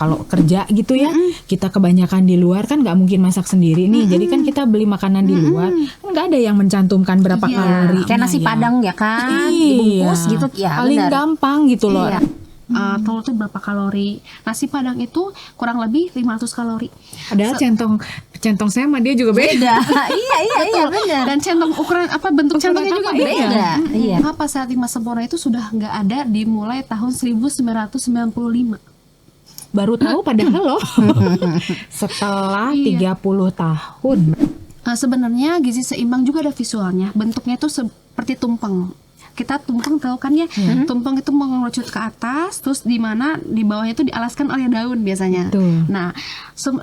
Kalau kerja gitu ya, kita kebanyakan di luar kan nggak mungkin masak sendiri nih. Jadi kan kita beli makanan di luar, kan nggak ada yang mencantumkan berapa kalori. Kayak nasi padang ya kan, dibungkus gitu ya. Paling gampang gitu loh. Telur itu berapa kalori. Nasi padang itu kurang lebih 500 kalori. Padahal centong saya sama dia juga beda. Iya benar. Dan centong ukuran bentuk centongnya juga beda. Iya. Mengapa Sehat 5 Sempurna itu sudah nggak ada dimulai tahun 1995? Baru tahu padahal loh. Setelah 30 tahun. Sebenarnya gizi seimbang juga ada visualnya. Bentuknya itu seperti tumpeng. Kita tumpeng tahu kan ya, tumpeng itu mengerucut ke atas, terus di mana di bawahnya itu dialaskan oleh daun biasanya. Betul. Nah,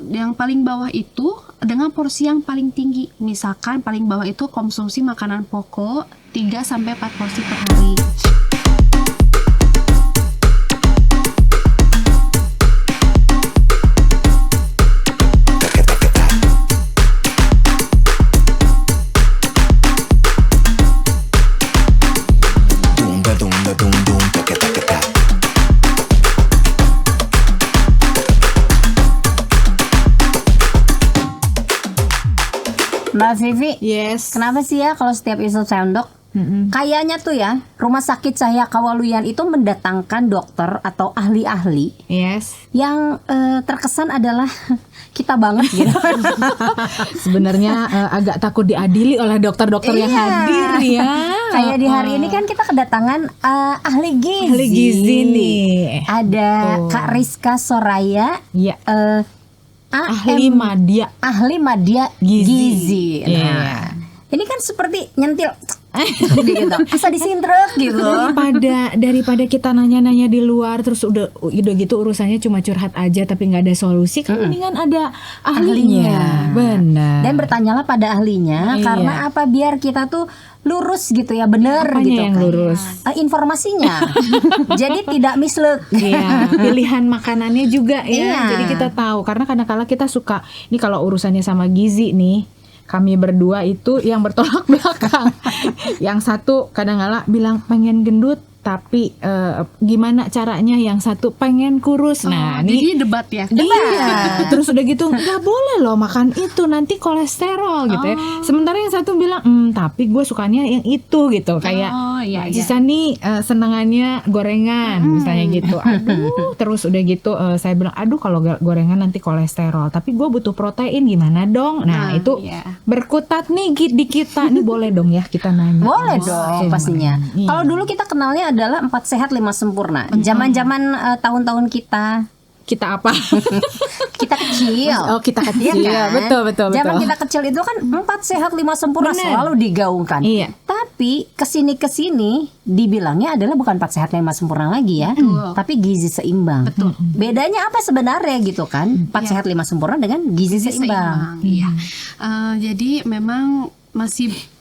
yang paling bawah itu dengan porsi yang paling tinggi. Misalkan paling bawah itu konsumsi makanan pokok 3-4 porsi per hari. Mbak Vivi, Yes. kenapa sih ya kalau setiap episode Sendok kayaknya tuh ya Rumah Sakit Cahya Kawaluyan itu mendatangkan dokter atau ahli-ahli Yes. yang terkesan adalah kita banget gitu. Sebenarnya agak takut diadili oleh dokter-dokter yang hadir ya. Kayak di hari ini kan kita kedatangan ahli gizi. Ahli gizi nih. Ada Tuh. Kak Rizka Soraya. Iya. AM, Ahli madya ahli madya gizi. Nah, Iya. ini kan seperti nyentil gitu. Asa disintrek gitu. Daripada kita nanya-nanya di luar terus udah gitu urusannya cuma curhat aja tapi nggak ada solusi, kan mendingan ada ahlinya. Benar. Dan bertanyalah pada ahlinya. Iya. Karena apa? Biar kita tuh lurus gitu ya, bener Apanya gitu yang kan. lurus? Informasinya. Jadi tidak mislead. Iya, pilihan makanannya juga ya. Iya. Jadi kita tahu karena kadang-kala kita suka ini kalau urusannya sama gizi nih. Kami berdua itu yang bertolak belakang. Yang satu kadang-kala bilang pengen gendut tapi gimana caranya, yang satu pengen kurus. Nah, Jadi debat ya. Iya, terus udah gitu nggak boleh loh makan itu nanti kolesterol gitu ya. Sementara yang satu bilang tapi gue sukanya yang itu gitu. Kayak Cisa nih senangannya gorengan misalnya gitu. Aduh, terus udah gitu saya bilang aduh kalau gorengan nanti kolesterol. Tapi gue butuh protein gimana dong? Nah itu berkutat nih di kita. Nih boleh dong ya kita nanya. Boleh dong pastinya. Iya. Kalau dulu kita kenalnya adalah 4 sehat 5 sempurna. Zaman-zaman tahun-tahun kita apa? kita kecil. Oh, kita kecil. Iya kan? Betul. Zaman kita kecil itu kan 4 sehat 5 sempurna. Bener. Selalu digaungkan. Iya. Tapi kesini dibilangnya adalah bukan 4 sehat 5 sempurna lagi ya. Tapi gizi seimbang. Betul. Bedanya apa sebenarnya gitu kan? 4 sehat 5 sempurna dengan gizi seimbang. Iya. Jadi memang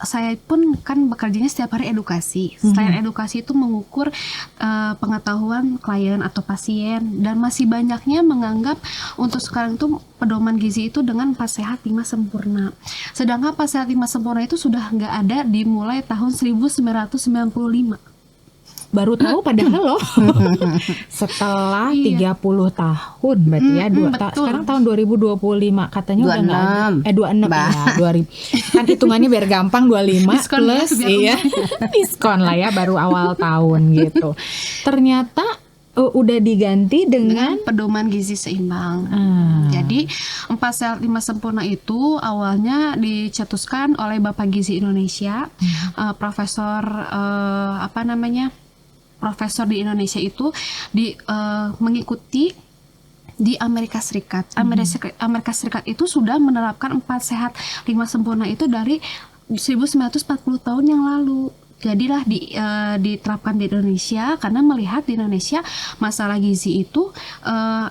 saya pun kan bekerjanya setiap hari edukasi. Selain edukasi itu mengukur pengetahuan klien atau pasien, dan masih banyaknya menganggap untuk sekarang itu pedoman gizi itu dengan 4 sehat 5 sempurna. Sedangkan 4 sehat 5 sempurna itu sudah nggak ada dimulai tahun 1995. Baru tahu padahal loh. Setelah 30 tahun berarti ya. Sekarang tahun 2025 katanya udah enggak ada. 26 ya, 2000. Kan hitungannya biar gampang 25 Diskon plus ya, iya. Diskon lah ya baru awal tahun gitu. Ternyata udah diganti dengan pedoman gizi seimbang. Jadi 4 sehat 5 sempurna itu awalnya dicetuskan oleh Bapak Gizi Indonesia, profesor di Indonesia itu mengikuti di Amerika Serikat. Amerika Serikat itu sudah menerapkan 4 sehat 5 sempurna itu dari 1940 tahun yang lalu. Jadilah diterapkan di Indonesia karena melihat di Indonesia masalah gizi itu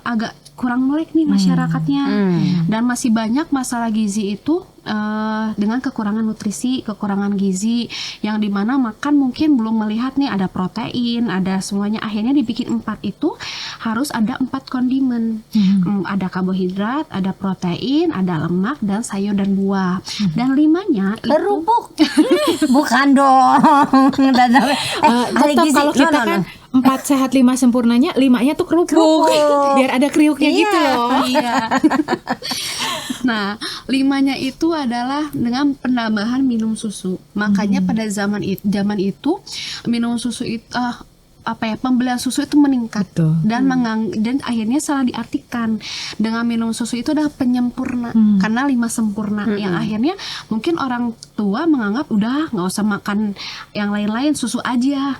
agak kurang melek nih masyarakatnya, dan masih banyak masalah gizi itu dengan kekurangan nutrisi, kekurangan gizi, yang dimana makan mungkin belum melihat nih ada protein, ada semuanya. Akhirnya dibikin 4 itu harus ada 4 kondimen, ada karbohidrat, ada protein, ada lemak, dan sayur dan buah. Dan 5-nya itu Kerupuk. Bukan dong. Ahli gizi. kalau kita kan 4 sehat 5 sempurnanya, 5-nya tuh kerupuk. Biar ada kriuknya gitu loh. Iya. Nah, 5-nya itu adalah dengan penambahan minum susu. Makanya pada zaman itu minum susu itu pembelian susu itu meningkat. Betul. dan akhirnya salah diartikan dengan minum susu itu adalah penyempurna karena 5 sempurna yang akhirnya mungkin orang tua menganggap udah nggak usah makan yang lain-lain, susu aja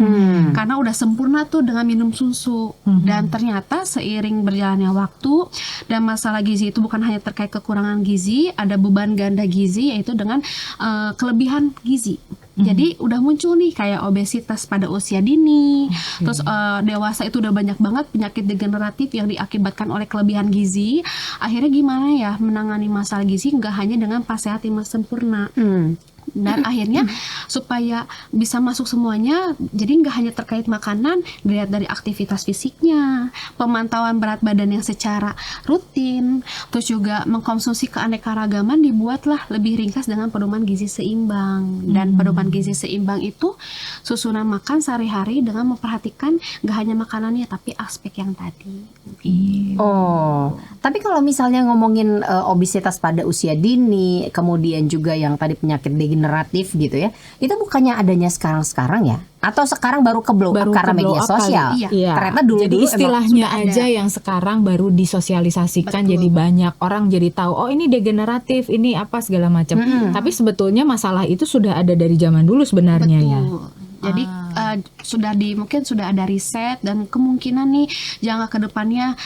karena udah sempurna tuh dengan minum susu. Dan ternyata seiring berjalannya waktu dan masalah gizi itu bukan hanya terkait kekurangan gizi, ada beban ganda gizi yaitu dengan kelebihan gizi. Jadi udah muncul nih kayak obesitas pada usia dini, terus dewasa itu udah banyak banget penyakit degeneratif yang diakibatkan oleh kelebihan gizi. Akhirnya gimana ya menangani masalah gizi nggak hanya dengan pas sehat 5 sempurna. Dan akhirnya supaya bisa masuk semuanya, jadi nggak hanya terkait makanan, dilihat dari aktivitas fisiknya, pemantauan berat badan yang secara rutin, terus juga mengkonsumsi keanekaragaman dibuatlah lebih ringkas dengan pedoman gizi seimbang. Dan pedoman gizi seimbang itu susunan makan sehari-hari dengan memperhatikan nggak hanya makanannya tapi aspek yang tadi. Oh, tapi kalau misalnya ngomongin obesitas pada usia dini, kemudian juga yang tadi penyakit degeneratif gitu ya, itu bukannya adanya sekarang-sekarang ya? Atau sekarang baru ke-blow up karena media sosial? Iya. Ternyata dulu jadi istilahnya aja yang sekarang baru disosialisasikan. Betul. Jadi banyak orang jadi tahu, oh ini degeneratif, ini apa segala macam. Tapi sebetulnya masalah itu sudah ada dari zaman dulu sebenarnya ya. Jadi mungkin sudah ada riset dan kemungkinan nih jangka kedepannya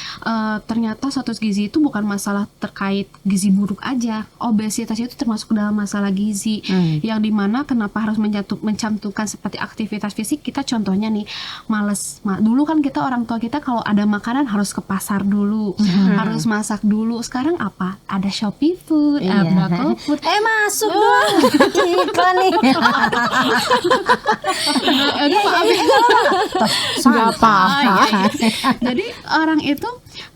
ternyata status gizi itu bukan masalah terkait gizi buruk aja. Obesitas itu termasuk dalam masalah gizi yang dimana kenapa harus mencantumkan seperti aktivitas fisik. Kita contohnya nih males. Dulu kan kita orang tua kita kalau ada makanan harus ke pasar dulu, harus masak dulu. Sekarang apa? Ada Shopee Food, ada GoFood. Masuk dong iklan nih. Nggak apa-apa. Jadi orang itu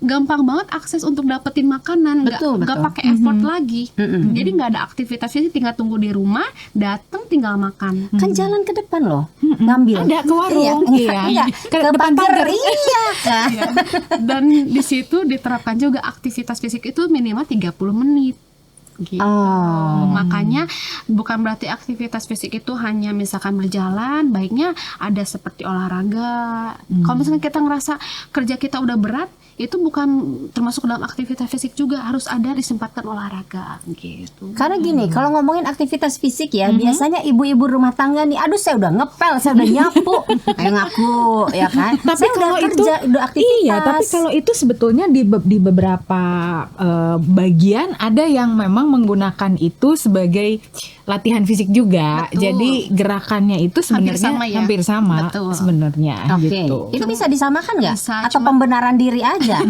gampang banget akses untuk dapetin makanan, nggak pakai effort lagi. Jadi nggak ada aktivitas fisik, tinggal tunggu di rumah, datang tinggal makan. Kan jalan ke depan loh, ngambil. Ada ke warung, iya. Ke depan pagar, iya. Iya. Dan di situ diterapkan juga aktivitas fisik itu minimal 30 menit. Gitu. Makanya bukan berarti aktivitas fisik itu hanya misalkan berjalan, baiknya ada seperti olahraga. Kalau misalnya kita ngerasa kerja kita udah berat, itu bukan termasuk dalam aktivitas fisik juga, harus ada disempatkan olahraga gitu. Karena gini, kalau ngomongin aktivitas fisik ya, biasanya ibu-ibu rumah tangga nih, aduh saya udah ngepel, saya udah nyapu, kayak ngaku, ya kan? Tapi saya kalau udah kerja, udah aktivitas. Iya, tapi kalau itu sebetulnya di beberapa bagian ada yang memang menggunakan itu sebagai latihan fisik juga. Betul. Jadi gerakannya itu sebenarnya hampir sama Betul. sebenarnya Oke. gitu. Itu bisa disamakan nggak? Bisa, Atau pembenaran diri aja?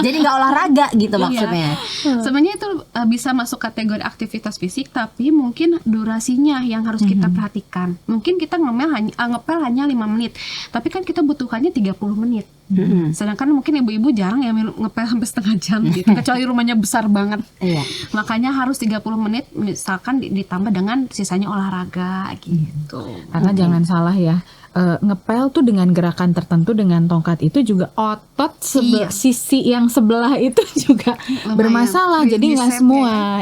Jadi nggak olahraga gitu maksudnya? Sebenarnya itu bisa masuk kategori aktivitas fisik, tapi mungkin durasinya yang harus kita perhatikan. Mungkin kita ngepel hanya 5 menit, tapi kan kita butuhkannya 30 menit. Sedangkan mungkin ibu-ibu jarang ya ngepel sampai setengah jam gitu, kecuali rumahnya besar banget. Makanya harus 30 menit misalkan ditambah dengan sisanya olahraga gitu. Karena jangan salah ya, ngepel tuh dengan gerakan tertentu dengan tongkat itu juga otot sisi yang sebelah itu juga bermasalah. Jadi nggak semua,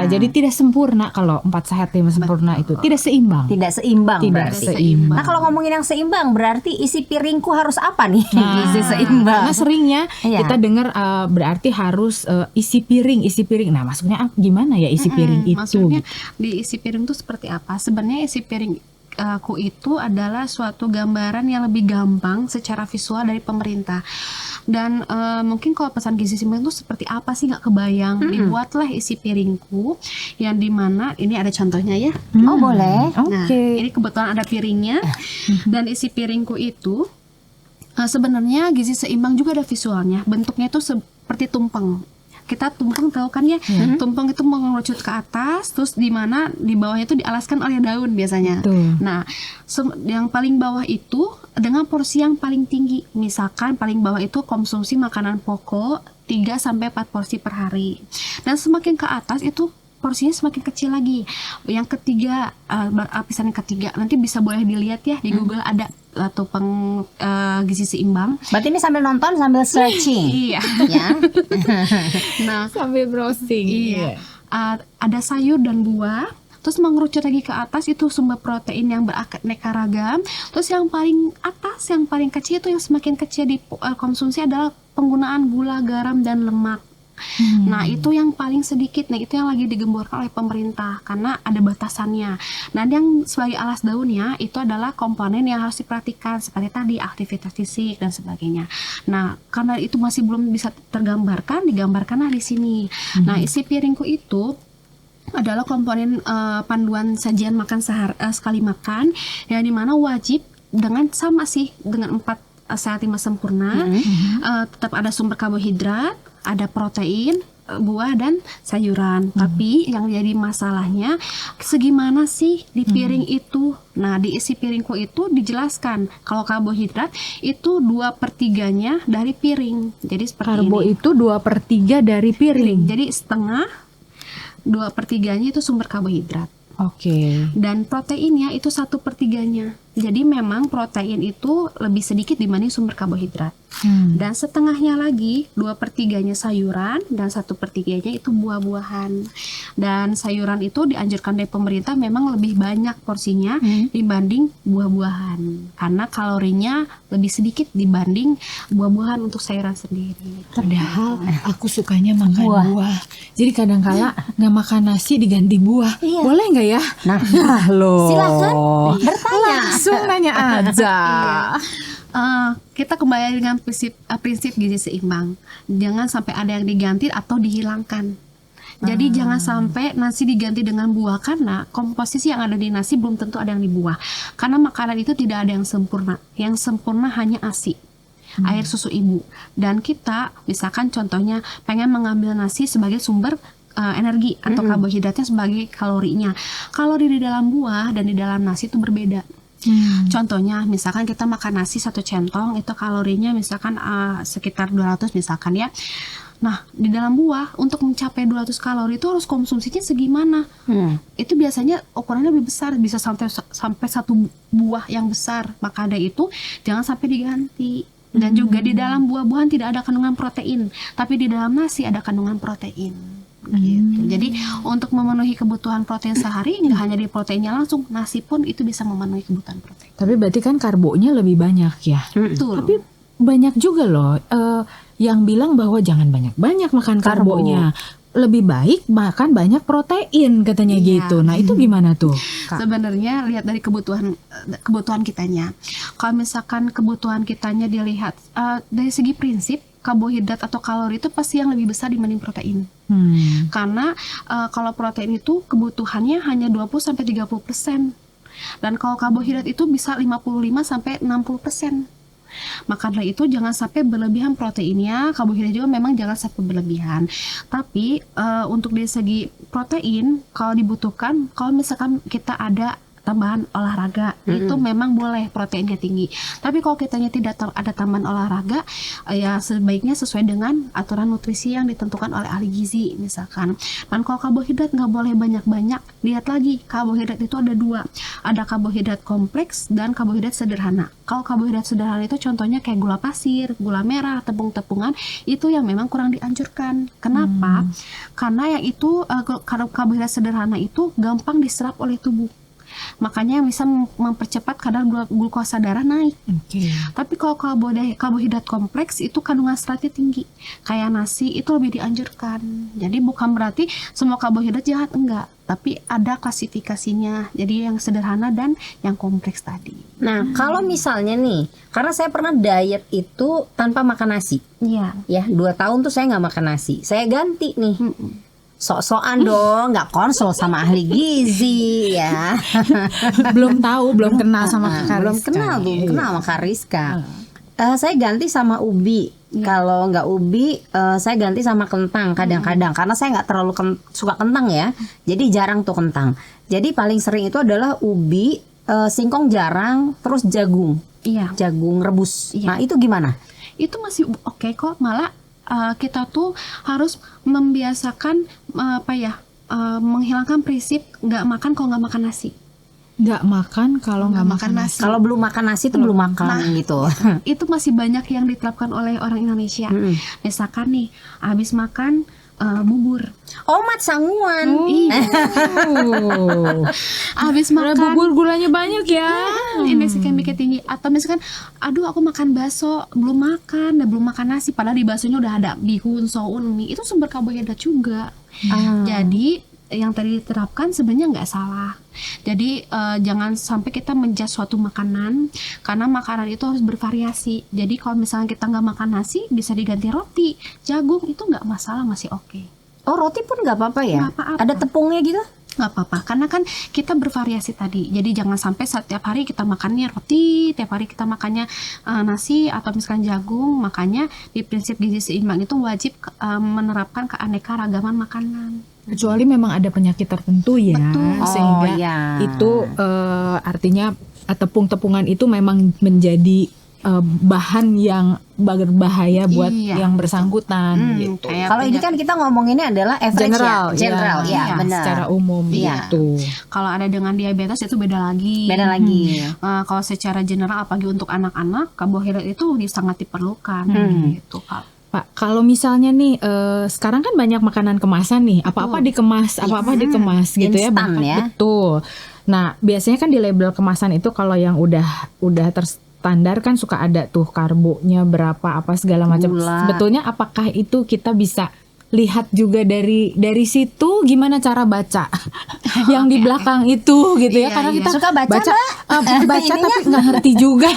jadi tidak sempurna. Kalau 4 sehat 5 sempurna itu tidak seimbang. Tidak seimbang. Tidak berarti. seimbang. Nah kalau ngomongin yang seimbang, berarti isi piringku harus apa nih? Gizi seimbang. Karena seringnya kita dengar berarti harus isi piring. Nah maksudnya gimana ya isi piring itu? Maksudnya di isi piring itu seperti apa? Sebenarnya isi piring aku itu adalah suatu gambaran yang lebih gampang secara visual dari pemerintah. Dan mungkin kalau pesan gizi seimbang itu seperti apa sih nggak kebayang. Dibuatlah isi piringku yang dimana ini ada contohnya ya. Oh boleh. Nah ini kebetulan ada piringnya. Dan isi piringku itu sebenarnya gizi seimbang juga ada visualnya. Bentuknya itu seperti tumpeng. Kita tumpeng tahu kan ya, tumpeng itu mengerucut ke atas, terus di mana di bawahnya itu dialaskan oleh daun biasanya. Nah, yang paling bawah itu dengan porsi yang paling tinggi. Misalkan paling bawah itu konsumsi makanan pokok 3-4 porsi per hari. Dan semakin ke atas itu porsinya semakin kecil lagi. Yang ketiga, lapisan yang ketiga nanti bisa boleh dilihat ya di Google, ada topeng gizi seimbang. Berarti ini sambil nonton sambil searching. Iya. Ya. Nah, Sambil browsing. iya. Ada sayur dan buah. Terus mengerucut lagi ke atas itu sumber protein yang beraneka ragam. Terus yang paling atas, yang paling kecil itu yang semakin kecil dikonsumsi adalah penggunaan gula, garam, dan lemak. Nah itu yang paling sedikit. Nah itu yang lagi digemborkan oleh pemerintah karena ada batasannya. Dan yang sebagai alas daunnya itu adalah komponen yang harus diperhatikan seperti tadi aktivitas fisik dan sebagainya. Nah karena itu masih belum bisa tergambarkan, digambarkanlah di sini. Nah isi piringku itu adalah komponen panduan sajian makan sekali makan, yang dimana wajib dengan sama sih dengan 4 sehat 5 sempurna. Tetap ada sumber karbohidrat, ada protein, buah dan sayuran. Tapi yang jadi masalahnya segimana sih di piring itu. Nah di isi piringku itu dijelaskan kalau karbohidrat itu 2/3 dari piring. Jadi seperti Karbo ini. itu 2/3 dari piring. Jadi setengah, 2/3 itu sumber karbohidrat. Oke. Dan proteinnya itu 1/3. Jadi memang protein itu lebih sedikit dibanding sumber karbohidrat. Dan setengahnya lagi 2/3 sayuran dan 1/3 itu buah-buahan. Dan sayuran itu dianjurkan dari pemerintah memang lebih banyak porsinya dibanding buah-buahan karena kalorinya lebih sedikit dibanding buah-buahan untuk sayuran sendiri. Padahal aku sukanya makan buah. Jadi kadang-kala nggak makan nasi diganti buah. Iya. Boleh nggak ya? Nah, loh. silakan bertanya. Langsung nanya aja. Kita kembali dengan prinsip gizi seimbang. Jangan sampai ada yang diganti atau dihilangkan. Jadi jangan sampai nasi diganti dengan buah karena komposisi yang ada di nasi belum tentu ada yang di buah. Karena makanan itu tidak ada yang sempurna. Yang sempurna hanya ASI. Air susu ibu. Dan kita misalkan contohnya pengen mengambil nasi sebagai sumber energi atau karbohidratnya sebagai kalorinya. Kalori di dalam buah dan di dalam nasi itu berbeda. Contohnya misalkan kita makan nasi 1 centong itu kalorinya misalkan sekitar 200 misalkan ya. Nah di dalam buah untuk mencapai 200 kalori itu harus konsumsinya segimana? Itu biasanya ukurannya lebih besar, bisa sampai 1 buah yang besar. Maka dari itu jangan sampai diganti. Dan juga di dalam buah-buahan tidak ada kandungan protein, tapi di dalam nasi ada kandungan protein. Gitu. Jadi untuk memenuhi kebutuhan protein sehari nggak hanya di proteinnya langsung, nasi pun itu bisa memenuhi kebutuhan protein. Tapi berarti kan karbonya lebih banyak ya. Betul. Tapi banyak juga loh yang bilang bahwa jangan banyak-banyak makan karbonya. Lebih baik makan banyak protein katanya gitu. Nah itu gimana tuh, Kak? Sebenarnya lihat dari kebutuhan kitanya. Kalau misalkan kebutuhan kitanya dilihat dari segi prinsip, karbohidrat atau kalori itu pasti yang lebih besar dibanding protein. Karena kalau protein itu kebutuhannya hanya 20-30%. Dan kalau karbohidrat itu bisa 55-60%. Maka dari itu jangan sampai berlebihan proteinnya, karbohidrat juga memang jangan sampai berlebihan. Tapi untuk dari segi protein kalau dibutuhkan, kalau misalkan kita ada tambahan olahraga itu memang boleh proteinnya tinggi. Tapi kalau kitanya tidak ada tambahan olahraga, ya sebaiknya sesuai dengan aturan nutrisi yang ditentukan oleh ahli gizi misalkan. Dan kalau karbohidrat nggak boleh banyak-banyak. Lihat lagi karbohidrat itu ada 2, ada karbohidrat kompleks dan karbohidrat sederhana. Kalau karbohidrat sederhana itu contohnya kayak gula pasir, gula merah, tepung-tepungan, itu yang memang kurang dianjurkan. Kenapa? Karena yang itu karbohidrat sederhana itu gampang diserap oleh tubuh. Makanya bisa mempercepat kadar glukosa darah naik. Tapi kalau karbohidrat kompleks itu kandungan seratnya tinggi. Kayak nasi itu lebih dianjurkan. Jadi bukan berarti semua karbohidrat jahat, enggak. Tapi ada klasifikasinya. Jadi yang sederhana dan yang kompleks tadi. Nah kalau misalnya nih, karena saya pernah diet itu tanpa makan nasi. Iya. Ya 2 tahun tuh saya nggak makan nasi. Saya ganti nih. Sok-sokan dong, nggak konsul sama ahli gizi ya. Belum kenal sama Kak Rizka. Belum kenal sama Kak Rizka. Saya ganti sama ubi. Kalau nggak ubi, saya ganti sama kentang kadang-kadang. Karena saya nggak terlalu suka kentang ya. Jadi jarang tuh kentang. Jadi paling sering itu adalah ubi, singkong jarang, terus jagung. Iya. Jagung rebus. Iya. Nah itu gimana? Itu masih oke kok, malah kita tuh harus membiasakan menghilangkan prinsip nggak makan kalau nggak makan nasi. Nggak makan kalau nggak makan nasi. Kalau belum makan nasi itu belum makan gitu. Itu masih banyak yang diterapkan oleh orang Indonesia. Misalkan nih, habis makan bubur. Omat sanguan. Iya. Habis makan Bubur gulanya banyak ya. indeks glikemiknya tinggi. Atau misalkan, aduh aku makan bakso belum makan nasi, padahal di baksonya udah ada bihun, soun, mie, itu sumber karbohidrat juga. Jadi yang tadi diterapkan sebenarnya nggak salah. Jadi jangan sampai kita menjudge suatu makanan, karena makanan itu harus bervariasi. Jadi kalau misalnya kita nggak makan nasi, bisa diganti roti, jagung, itu nggak masalah, masih oke. Oh, roti pun nggak apa-apa ya? Nggak apa-apa. Ada tepungnya gitu? Nggak apa-apa, karena kan kita bervariasi tadi. Jadi jangan sampai setiap hari kita makannya roti, tiap hari kita makannya nasi atau misalkan jagung. Makanya di prinsip gizi seimbang itu wajib menerapkan keanekaragaman makanan. Kecuali memang ada penyakit tertentu ya. Betul. Sehingga Oh, ya. itu artinya tepung-tepungan itu memang menjadi bahan yang berbahaya buat Iya, yang bersangkutan gitu. kayak Kalau ini kan kita ngomonginnya adalah average General, ya, ya, benar. secara umum Iya. gitu. kalau ada dengan diabetes itu beda lagi. Beda lagi. Kalau secara general, apalagi untuk anak-anak, karbohidrat itu sangat diperlukan gitu, Kak. Pak, kalau misalnya nih sekarang kan banyak makanan kemasan nih, apa-apa dikemas, apa-apa dikemas gitu ya, Instan bahkan ya. betul. Nah, biasanya kan di label kemasan itu kalau yang udah terstandar kan suka ada tuh karbonya berapa apa segala macam. Gula. Sebetulnya apakah itu kita bisa lihat juga dari situ gimana cara baca yang di belakang itu gitu ya, Iya, karena iya. kita Suka baca, baca Ininya. tapi nggak ngerti juga.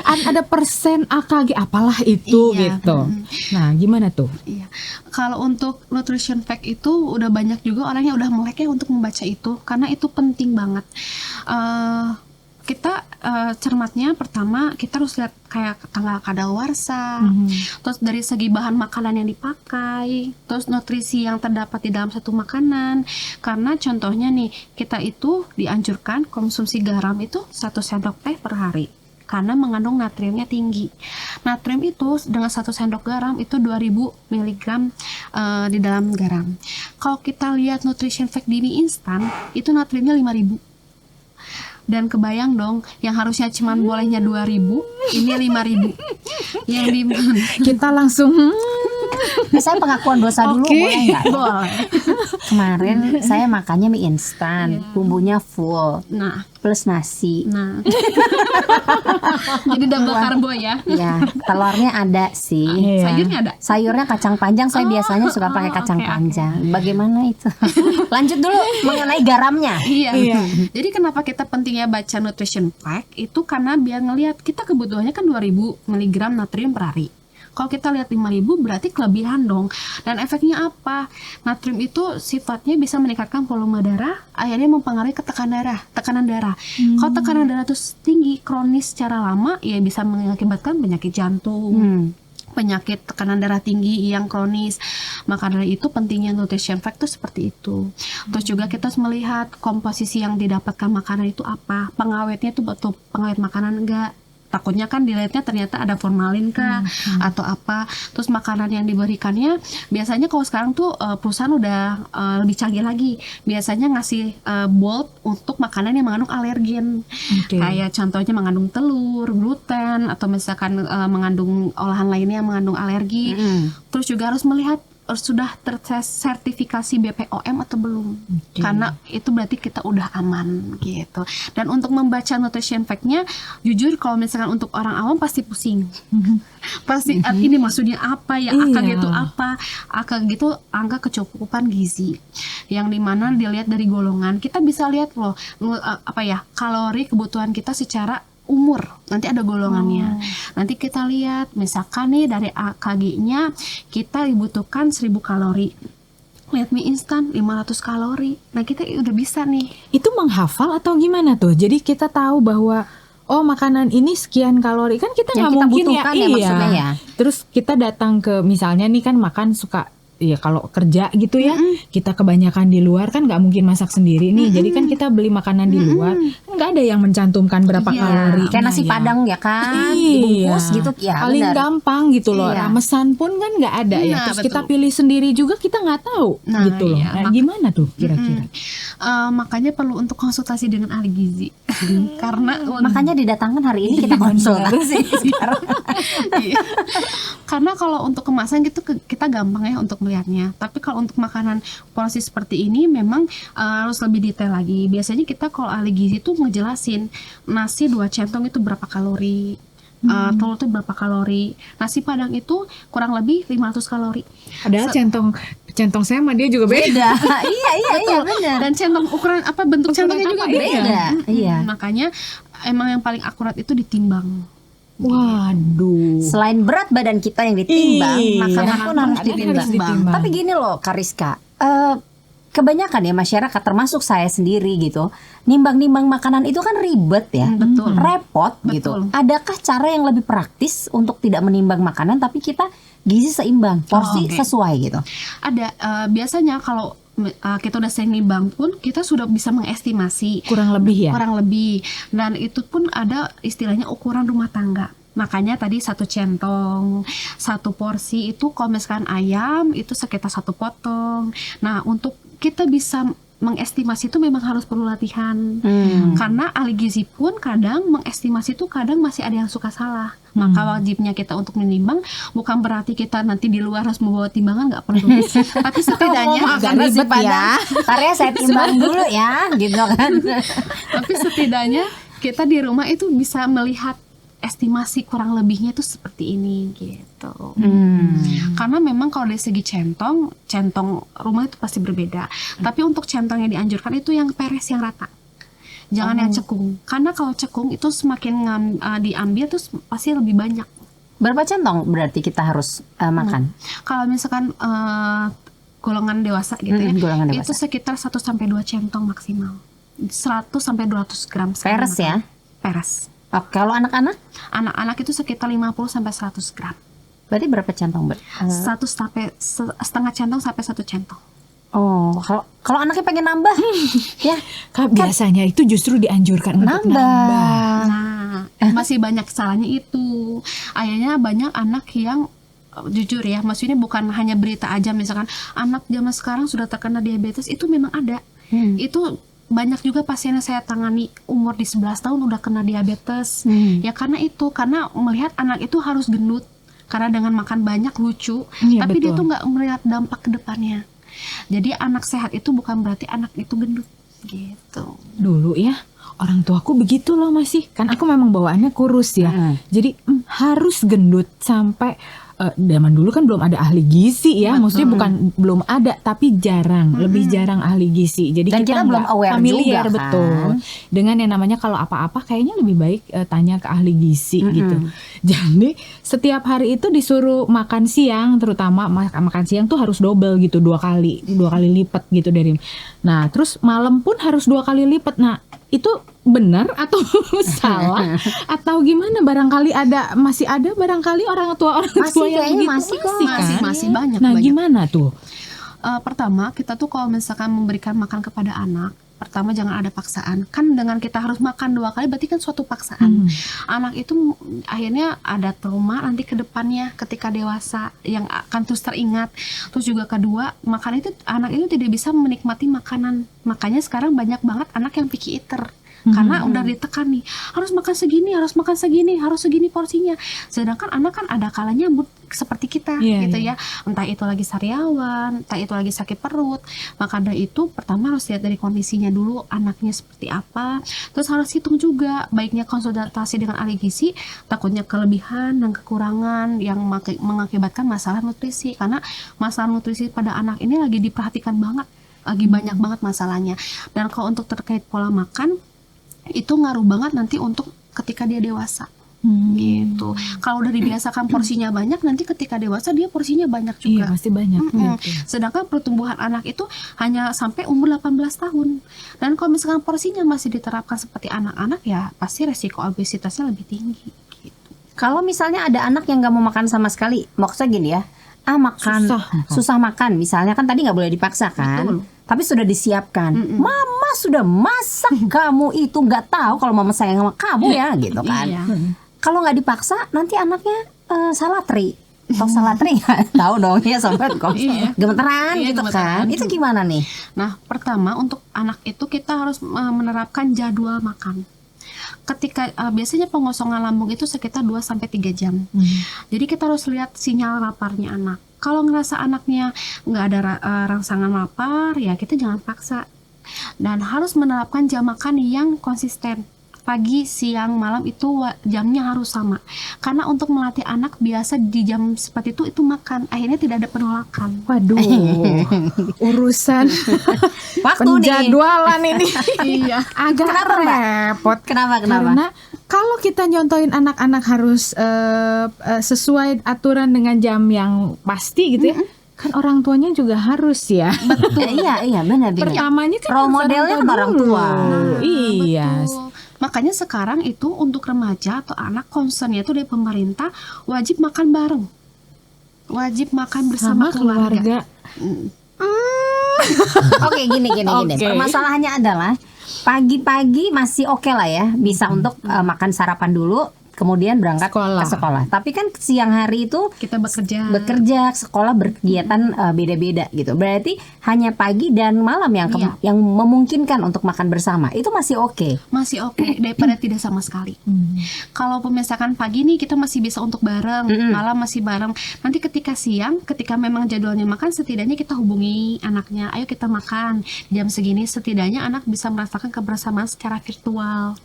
Ada persen AKG apalah itu Iya. gitu. Nah, gimana tuh? Iya. Kalau untuk nutrition fact itu udah banyak juga orang yang udah melek ya untuk membaca itu, karena itu penting banget. Kita cermatnya pertama kita harus lihat kayak tanggal kadaluarsa, terus dari segi bahan makanan yang dipakai, terus nutrisi yang terdapat di dalam satu makanan. Karena contohnya nih, kita itu dianjurkan konsumsi garam itu 1 sendok teh per hari, karena mengandung natriumnya tinggi. Natrium itu dengan 1 sendok garam itu 2000 mg di dalam garam. Kalau kita lihat nutrition fact di mie instan, itu natriumnya 5000. Dan kebayang dong, yang harusnya cuman bolehnya 2000, ini 5000. Yang di Kita langsung Saya pengakuan dosa dulu, Oke. boleh nggak? boleh. Kemarin saya makannya mie instan, bumbunya full, Nah, plus nasi. nah. Jadi double karbo ya. Ya, telurnya ada sih. Iya. Sayurnya ada. Sayurnya kacang panjang, saya biasanya suka pakai kacang oke, oke. panjang. Bagaimana itu? Lanjut dulu mengenai garamnya. Iya. Iya. Jadi kenapa kita pentingnya baca nutrition fact itu karena biar ngelihat kita kebutuhannya kan 2000 mg natrium per hari. Kalau kita lihat 5000 berarti kelebihan dong. Dan efeknya apa? Natrium itu sifatnya bisa meningkatkan volume darah, akhirnya mempengaruhi ke tekanan darah. Kalau tekanan darah itu tinggi kronis secara lama, ya bisa mengakibatkan penyakit jantung. Penyakit tekanan darah tinggi yang kronis. Maka dari itu pentingnya nutrition fact itu seperti itu. Terus juga kita harus melihat komposisi yang didapatkan makanan itu apa, pengawetnya itu betul pengawet makanan enggak. Takutnya kan dilihatnya ternyata ada formalin kah atau apa. Terus makanan yang diberikannya biasanya kalau sekarang tuh perusahaan udah lebih canggih lagi. Biasanya ngasih bold untuk makanan yang mengandung alergen. Oke. Kayak contohnya mengandung telur, gluten, atau misalkan mengandung olahan lainnya yang mengandung alergi. Terus juga harus melihat sudah tersertifikasi BPOM atau belum. Oke. Karena itu berarti kita udah aman gitu. Dan untuk membaca nutrition fact-nya, jujur kalau misalkan untuk orang awam pasti pusing. Pasti ini maksudnya apa ya, AKG Iya. itu apa? AKG itu angka kecukupan gizi. Yang dimana dilihat dari golongan, kita bisa lihat loh kalori kebutuhan kita secara umur. Nanti ada golongannya. Nanti kita lihat misalkan nih dari AKG-nya kita dibutuhkan 1000 kalori. Lihat mie instan 500 kalori. Nah, kita udah bisa nih. itu menghafal atau gimana tuh? Jadi kita tahu bahwa oh makanan ini sekian kalori, kan kita Yang nggak kita mungkin butuhkan ya maksudnya ya. Terus kita datang ke misalnya nih kan makan suka ya kalau kerja gitu ya, kita kebanyakan di luar kan nggak mungkin masak sendiri nih. Jadi kan kita beli makanan di luar, nggak ada yang mencantumkan berapa kalori. Kayak nasi padang ya kan, dibungkus gitu ya. Paling benar. gampang gitu loh. Iya. Ramesan pun kan nggak ada ya. Nah, Terus betul. kita pilih sendiri juga kita nggak tahu Nah, gitu loh. iya. Nah, gimana tuh kira-kira? Makanya perlu untuk konsultasi dengan ahli gizi. Karena Makanya didatangkan hari ini kita konsultasi sekarang. Iya. Karena kalau untuk kemasan gitu kita gampang ya untuk melihatnya. Tapi kalau untuk makanan porsi seperti ini memang harus lebih detail lagi. Biasanya kita kalau ahli gizi tuh ngejelasin nasi 2 centong itu berapa kalori. Telur itu berapa kalori. Nasi padang itu kurang lebih 500 kalori. Padahal centong saya sama dia juga beda. Iya benar. Dan centong ukuran apa bentuk centongnya juga apa, beda. beda. Iya. Makanya emang yang paling akurat itu ditimbang. Waduh. Selain berat badan kita yang ditimbang, Iya. makanan pun harus Makanan ditimbang. harus ditimbang. Tapi gini loh, Kariska, kebanyakan ya masyarakat termasuk saya sendiri gitu, nimbang-nimbang makanan itu kan ribet ya, Betul. repot Betul. gitu. Adakah cara yang lebih praktis untuk tidak menimbang makanan tapi kita gizi seimbang, porsi oke. sesuai gitu? Ada biasanya kalau kita udah sering nimbang pun kita sudah bisa mengestimasi Kurang lebih ya. kurang lebih, dan itu pun ada istilahnya ukuran rumah tangga. Makanya tadi 1 centong, 1 porsi itu kalau misalkan ayam itu sekitar 1 potong. Nah untuk kita bisa mengestimasi itu memang harus perlu latihan. Karena ahli gizi pun kadang mengestimasi itu kadang masih ada yang suka salah. Maka wajibnya kita untuk menimbang bukan berarti kita nanti di luar harus membawa timbangan, nggak perlu. Tapi setidaknya Agak ribet ya. Ntar ya saya timbang dulu ya, gitu kan. tapi setidaknya kita di rumah itu bisa melihat estimasi kurang lebihnya itu seperti ini gitu. Karena memang kalau dari segi centong rumah itu pasti berbeda. Tapi untuk centong yang dianjurkan itu yang peres, yang rata. Jangan yang cekung. Karena kalau cekung itu semakin diambil tuh pasti lebih banyak. Berapa centong berarti kita harus makan? Kalau misalkan golongan dewasa gitu ya, Golongan itu dewasa. sekitar 1 sampai 2 centong maksimal. 100 sampai 200 gram sekali Peres makan. ya? Peres. Oke, kalau anak-anak Anak-anak itu sekitar 50 sampai 100 gram. berarti berapa centong? 1,5 centong sampai 1 centong. Oh, kalau anaknya pengen nambah, ya Kak, biasanya itu justru dianjurkan untuk nambah. Nah, masih banyak salahnya itu. Akhirnya banyak anak yang jujur ya, maksudnya bukan hanya berita aja, misalkan anak zaman sekarang sudah terkena diabetes, itu memang ada. Itu banyak juga pasien yang saya tangani umur di 11 tahun udah kena diabetes. Ya karena melihat anak itu harus gendut. Karena dengan makan banyak lucu, Iya, tapi dia betul. tuh nggak melihat dampak ke depannya. Jadi anak sehat itu bukan berarti anak itu gendut gitu. Dulu ya orang tuaku begitu loh masih. Kan aku memang bawaannya kurus ya. Jadi harus gendut sampai zaman dulu kan belum ada ahli gizi ya. Maksudnya bukan belum ada tapi jarang, lebih jarang ahli gizi. Jadi Dan kita belum nggak aware familiar, juga, kan? betul. Dengan yang namanya kalau apa-apa kayaknya lebih baik tanya ke ahli gizi gitu. Jadi setiap hari itu disuruh makan siang, terutama makan siang tuh harus double gitu, 2 kali lipat gitu dari. Nah, terus malam pun harus 2 kali lipat. Nah, itu benar atau salah atau gimana? Barangkali masih ada barangkali orang tua Masih, yang kayaknya begitu masih kok. kan? Masih banyak. Nah, banyak. gimana tuh? Pertama, kita tuh kalau misalkan memberikan makan kepada anak, pertama jangan ada paksaan. Kan dengan kita harus makan 2 kali berarti kan suatu paksaan. Anak itu akhirnya ada trauma nanti ke depannya ketika dewasa yang akan terus teringat. Terus juga kedua, anak itu tidak bisa menikmati makanan. Makanya sekarang banyak banget anak yang picky eater. Karena udah ditekan nih, harus makan segini, harus segini porsinya. Sedangkan anak kan ada kalanya seperti kita gitu ya. Entah itu lagi sariawan, entah itu lagi sakit perut. Maka dari itu pertama harus lihat dari kondisinya dulu, anaknya seperti apa. Terus harus hitung juga, baiknya konsultasi dengan ahli gizi, takutnya kelebihan dan kekurangan yang mengakibatkan masalah nutrisi. Karena masalah nutrisi pada anak ini lagi diperhatikan banget, lagi banyak banget masalahnya. Dan kalau untuk terkait pola makan, itu ngaruh banget nanti untuk ketika dia dewasa. Gitu. Kalau udah dibiasakan porsinya banyak, nanti ketika dewasa dia porsinya banyak juga. Iya, pasti banyak. Sedangkan pertumbuhan anak itu hanya sampai umur 18 tahun. Dan kalau misalkan porsinya masih diterapkan seperti anak-anak, ya pasti resiko obesitasnya lebih tinggi gitu. Kalau misalnya ada anak yang nggak mau makan sama sekali, maksudnya gini ya, makan susah makan, misalnya kan tadi nggak boleh dipaksa kan. Betul. Tapi sudah disiapkan. Mama sudah masak, kamu itu nggak tahu kalau mama sayang sama kamu ya gitu kan. Iya. Kalau nggak dipaksa nanti anaknya salah tri. Tahu salah tri nggak? Tahu dong ya sobat kok. Iya. Gemeteran Iya, gitu gemeteran. kan. Itu gimana nih? Nah, pertama untuk anak itu kita harus menerapkan jadwal makan. Ketika biasanya pengosongan lambung itu sekitar 2 sampai 3 jam. Jadi kita harus lihat sinyal laparnya anak. Kalau ngerasa anaknya nggak ada rangsangan lapar, ya kita jangan paksa. Dan harus menerapkan jam makan yang konsisten. Pagi, siang, malam itu jamnya harus sama. Karena untuk melatih anak biasa di jam seperti itu makan. Akhirnya tidak ada penolakan. Waduh, urusan Waktu nih. penjadwalan ini Iya. agak Kenapa, Mbak? repot. Kenapa? Karena kalau kita nyontohin anak-anak harus sesuai aturan dengan jam yang pasti gitu ya, kan orang tuanya juga harus ya. Iya benar. Pertamanya kan Role harus modelnya kan orang tua. Iya. Betul. Makanya sekarang itu untuk remaja atau anak concernnya itu dari pemerintah wajib makan bareng. Wajib makan bersama Sama keluarga. Oke, gini. Oke. Permasalahannya adalah pagi-pagi masih oke lah ya, bisa untuk makan sarapan dulu, kemudian berangkat Sekolah. ke sekolah. Tapi kan siang hari itu Kita bekerja. sekolah berkegiatan beda-beda gitu. Berarti hanya pagi dan malam yang memungkinkan untuk makan bersama. Itu masih oke. Masih oke daripada tidak sama sekali. Kalau misalkan pagi nih kita masih bisa untuk bareng, malam masih bareng. Nanti ketika siang, ketika memang jadwalnya makan, setidaknya kita hubungi anaknya, ayo kita makan jam segini. Setidaknya anak bisa merasakan kebersamaan secara virtual.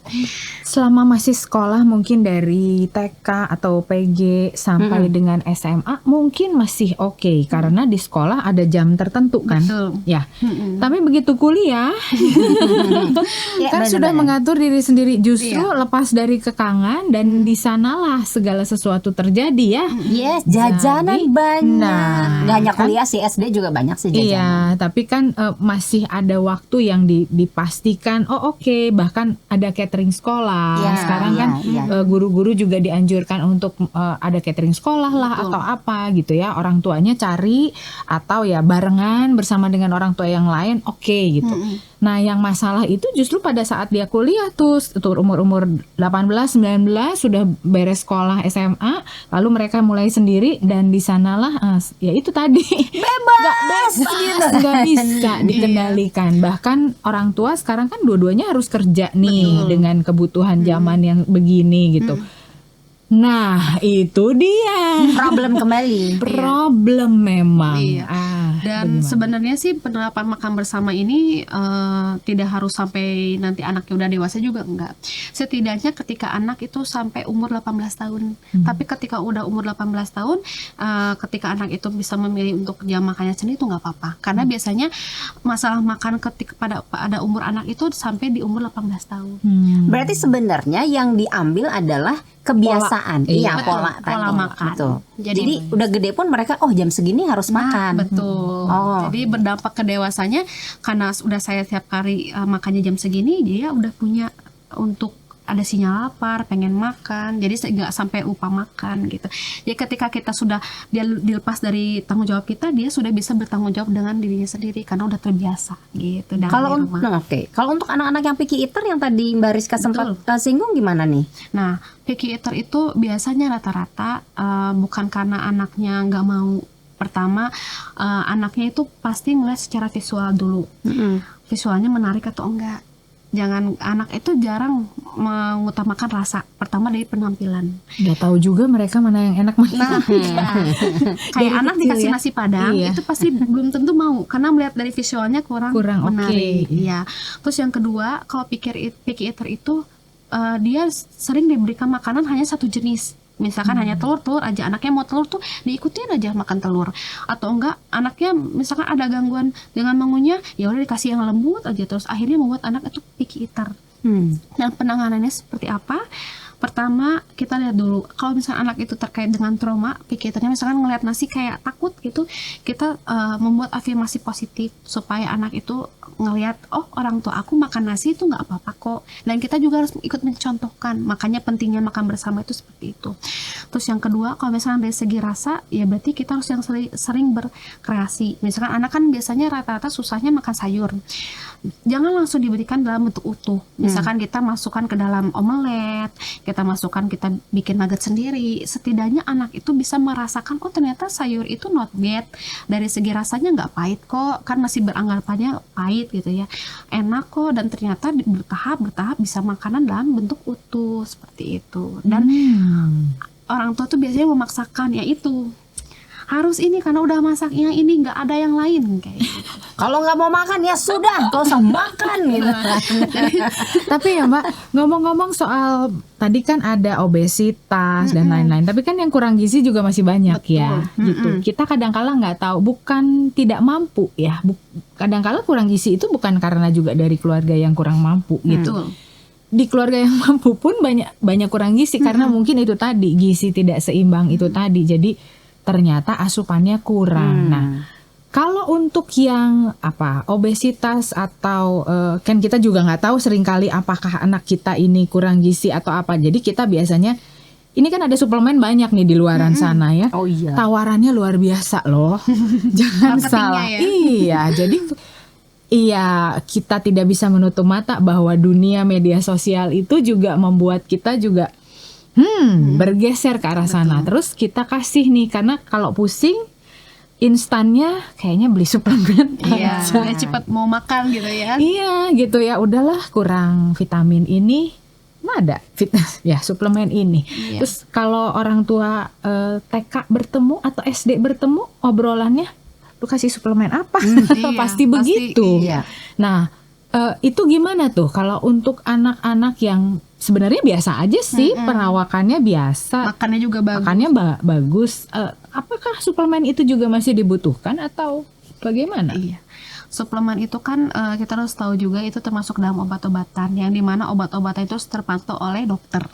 Selama masih sekolah mungkin dari TK atau PG sampai dengan SMA mungkin masih oke karena di sekolah ada jam tertentu kan. Betul. Ya. Tapi begitu kuliah Ya, kan benar-benar. sudah mengatur diri sendiri, justru Iya. lepas dari kekangan dan di sanalah segala sesuatu terjadi ya. Yes, jajanan Jadi, banyak. nah, Gak hanya kan? kuliah sih, SD juga banyak sih jajanan. Iya, tapi kan masih ada waktu yang dipastikan. Oh oke, bahkan ada catering sekolah. Iya, Sekarang iya, kan iya. guru-guru juga dianjurkan untuk ada catering sekolah lah atau apa gitu ya. Orang tuanya cari atau ya barengan bersama dengan orang tua yang lain, oke gitu. Nah, yang masalah itu justru pada saat dia kuliah tuh umur-umur 18, 19 sudah beres sekolah SMA, lalu mereka mulai sendiri dan di sanalah ya itu tadi nggak bisa dikendalikan. Bahkan orang tua sekarang kan dua-duanya harus kerja nih dengan kebutuhan zaman yang begini gitu. Nah, itu dia Problem kembali. problem memang. Iya. Dan bagaimana? sebenarnya sih penerapan makan bersama ini tidak harus sampai nanti anaknya udah dewasa juga enggak. Setidaknya ketika anak itu sampai umur 18 tahun. Tapi ketika udah umur 18 tahun, ketika anak itu bisa memilih untuk jam makannya sendiri itu nggak apa-apa. Karena biasanya masalah makan ketika pada umur anak itu sampai di umur 18 tahun. Berarti sebenarnya yang diambil adalah kebiasaan. Pola. Iya, Betul, pola pola tadi. makan. Betul. Jadi- Jadi udah gede pun mereka jam segini harus makan. Betul. Oh. Jadi berdampak ke dewasanya karena udah saya tiap hari makannya jam segini, dia udah punya untuk ada sinyal lapar, pengen makan, jadi nggak sampai lupa makan gitu. Jadi ketika kita sudah dia dilepas dari tanggung jawab kita, dia sudah bisa bertanggung jawab dengan dirinya sendiri karena udah terbiasa gitu. Dan Kalau di rumah. Kalau untuk anak-anak yang picky eater yang tadi Mbak Rizka sempat singgung gimana nih? Nah, picky eater itu biasanya rata-rata bukan karena anaknya nggak mau. Pertama, anaknya itu pasti melihat secara visual dulu. Visualnya menarik atau enggak. Jangan, anak itu jarang mengutamakan rasa. Pertama dari penampilan. Udah tahu juga mereka mana yang enak mana. Nah, iya. Kayak Dari anak kecil dikasih ya. nasi padang, Iya. itu pasti belum tentu mau karena melihat dari visualnya kurang menarik. oke. Iya. Terus yang kedua, kalau picky eater itu dia sering diberikan makanan hanya satu jenis. Misalkan hanya telur aja, anaknya mau telur tuh diikutin aja makan telur. Atau enggak, anaknya misalkan ada gangguan dengan mengunyah, ya udah dikasih yang lembut aja, terus akhirnya membuat anak itu picky eater. Dan penanganannya seperti apa? Pertama, kita lihat dulu kalau misalnya anak itu terkait dengan trauma, picky eaternya misalkan ngelihat nasi kayak takut gitu, kita membuat afirmasi positif supaya anak itu ngelihat oh orang tua aku makan nasi itu nggak apa-apa kok, dan kita juga harus ikut mencontohkan. Makanya pentingnya makan bersama itu seperti itu. Terus yang kedua, kalau misalnya dari segi rasa ya berarti kita harus yang sering berkreasi. Misalkan anak kan biasanya rata-rata susahnya makan sayur, jangan langsung diberikan dalam bentuk utuh. Misalkan kita masukkan ke dalam omelet, kita bikin nugget sendiri, setidaknya anak itu bisa merasakan oh ternyata sayur itu not bad, dari segi rasanya nggak pahit kok, kan masih beranggapannya pahit gitu ya, enak kok, dan ternyata bertahap bisa makanan dalam bentuk utuh seperti itu. Dan orang tua tuh biasanya memaksakan, ya itu harus ini karena udah masaknya ini, nggak ada yang lain kayak gitu. Kalau nggak mau makan ya sudah, gak usah makan gitu. Tapi ya Mbak, ngomong-ngomong soal tadi kan ada obesitas dan lain-lain, tapi kan yang kurang gizi juga masih banyak. Betul. Ya gitu. Kita kadang-kala nggak tahu, bukan tidak mampu ya, kadang-kala kurang gizi itu bukan karena juga dari keluarga yang kurang mampu gitu. Di keluarga yang mampu pun banyak kurang gizi karena mungkin itu tadi gizi tidak seimbang itu tadi, jadi ternyata asupannya kurang. Nah, kalau untuk yang obesitas atau kan kita juga nggak tahu seringkali apakah anak kita ini kurang gizi atau apa. Jadi kita biasanya ini kan ada suplemen banyak nih di luaran sana ya. Oh iya. Tawarannya luar biasa loh. Jangan salah. Ya? Iya, jadi kita tidak bisa menutup mata bahwa dunia media sosial itu juga membuat kita juga bergeser ke arah sana. Terus kita kasih nih, karena kalau pusing instannya kayaknya beli suplemen Iya, aja. ya cepat mau makan gitu ya. Iya gitu ya, udahlah kurang vitamin ini, ada ya suplemen ini. Iya. Terus kalau orang tua TK bertemu atau SD bertemu, obrolannya lu kasih suplemen apa? Iya, pasti begitu. Iya. Nah itu gimana tuh kalau untuk anak-anak yang sebenarnya biasa aja sih, perawakannya biasa, Makannya juga bagus. makannya bagus. Apakah suplemen itu juga masih dibutuhkan atau bagaimana? Iya. Suplemen itu kan kita harus tahu juga itu termasuk dalam obat-obatan, yang dimana obat-obatan itu harus terpantau oleh dokter.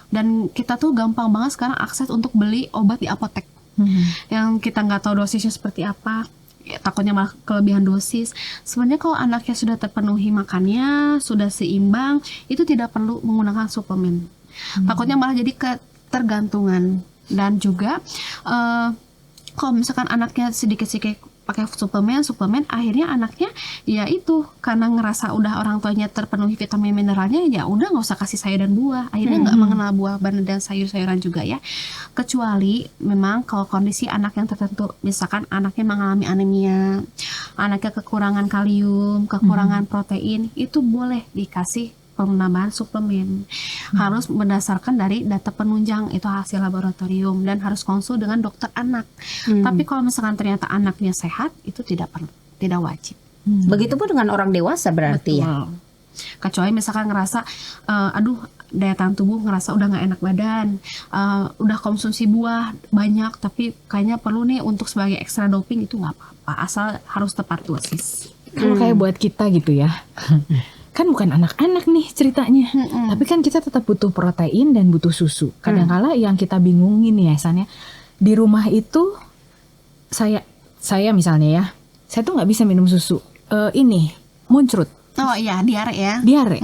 Dan kita tuh gampang banget sekarang akses untuk beli obat di apotek. Yang kita nggak tahu dosisnya seperti apa, ya, takutnya malah kelebihan dosis. Sebenarnya kalau anaknya sudah terpenuhi makannya, sudah seimbang, itu tidak perlu menggunakan suplemen. Takutnya malah jadi ketergantungan. Dan juga kalau misalkan anaknya sedikit-sedikit pakai suplemen, akhirnya anaknya ya itu karena ngerasa udah orang tuanya terpenuhi vitamin mineralnya, ya udah nggak usah kasih sayur dan buah, akhirnya nggak mengenal buah dan sayur-sayuran juga ya. Kecuali memang kalau kondisi anak yang tertentu, misalkan anaknya mengalami anemia, anaknya kekurangan kalium, kekurangan protein, itu boleh dikasih penambahan suplemen. Harus berdasarkan dari data penunjang, itu hasil laboratorium, dan harus konsul dengan dokter anak. Tapi kalau misalkan ternyata anaknya sehat, itu tidak perlu, tidak wajib. Begitupun dengan orang dewasa berarti ya. Kecuali misalkan ngerasa daya tahan tubuh ngerasa udah nggak enak badan, udah konsumsi buah banyak tapi kayaknya perlu nih untuk sebagai ekstra doping, itu nggak apa-apa, asal harus tepat dosis. Kalau kayak buat kita gitu ya, kan bukan anak-anak nih ceritanya, tapi kan kita tetap butuh protein dan butuh susu. Kadang-kala yang kita bingungin ya San ya, di rumah itu saya misalnya ya, saya tuh nggak bisa minum susu. Ini muncrat. Oh iya, diare ya. Diare.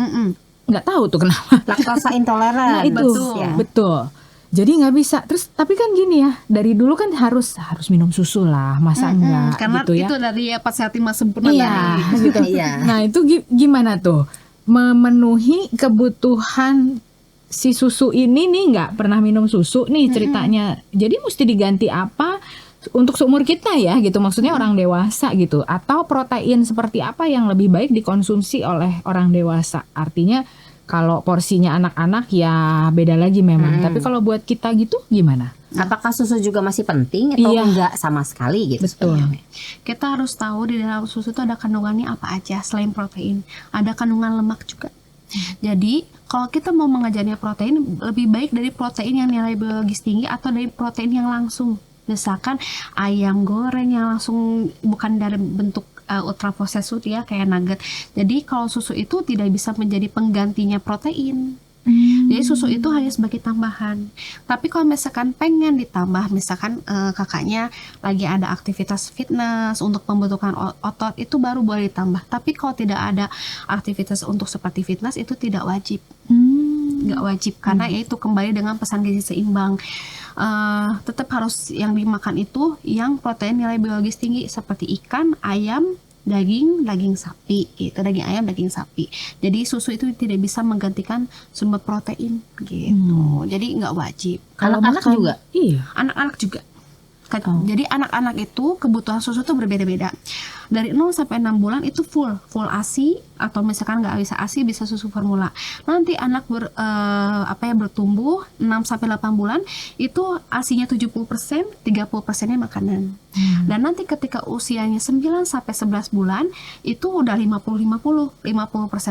Nggak tahu tuh kenapa. Laktasa intoleran. Nah itu betul. Jadi nggak bisa. Terus tapi kan gini ya, dari dulu kan harus minum susu lah, masa enggak karena gitu ya. itu dari 4 sehat 5 sempurna Iya, tadi. gitu. Nah itu gimana tuh memenuhi kebutuhan si susu ini nih, nggak pernah minum susu nih ceritanya. Jadi mesti diganti apa untuk seumur kita ya gitu, maksudnya orang dewasa gitu, atau protein seperti apa yang lebih baik dikonsumsi oleh orang dewasa. Artinya kalau porsinya anak-anak ya beda lagi memang. Tapi kalau buat kita gitu gimana? Apakah susu juga masih penting atau enggak sama sekali gitu? Betul. Kita harus tahu di dalam susu itu ada kandungannya apa aja selain protein. Ada kandungan lemak juga. Jadi kalau kita mau mengajarnya protein, lebih baik dari protein yang nilai biologis tinggi atau dari protein yang langsung. Misalkan ayam goreng yang langsung, bukan dari bentuk ultra processed ya kayak nugget. Jadi kalau susu itu tidak bisa menjadi penggantinya protein. Jadi susu itu hanya sebagai tambahan. Tapi kalau misalkan pengen ditambah, misalkan kakaknya lagi ada aktivitas fitness untuk pembentukan otot, itu baru boleh ditambah. Tapi kalau tidak ada aktivitas untuk seperti fitness, itu tidak wajib. Nggak wajib, karena itu kembali dengan pesan gizi seimbang. Tetap harus yang dimakan itu yang protein nilai biologis tinggi seperti ikan, ayam, daging sapi gitu, daging ayam, daging sapi. Jadi susu itu tidak bisa menggantikan sumber protein gitu. Jadi nggak wajib. Kalau anak juga? Iya. Anak-anak juga. Jadi anak-anak itu kebutuhan susu itu berbeda-beda. Dari 0 sampai 6 bulan itu full ASI, atau misalkan nggak bisa ASI bisa susu formula. Nanti anak bertumbuh 6 sampai 8 bulan itu ASInya 70%, 30%-nya makanan. Dan nanti ketika usianya 9 sampai 11 bulan itu udah 50-50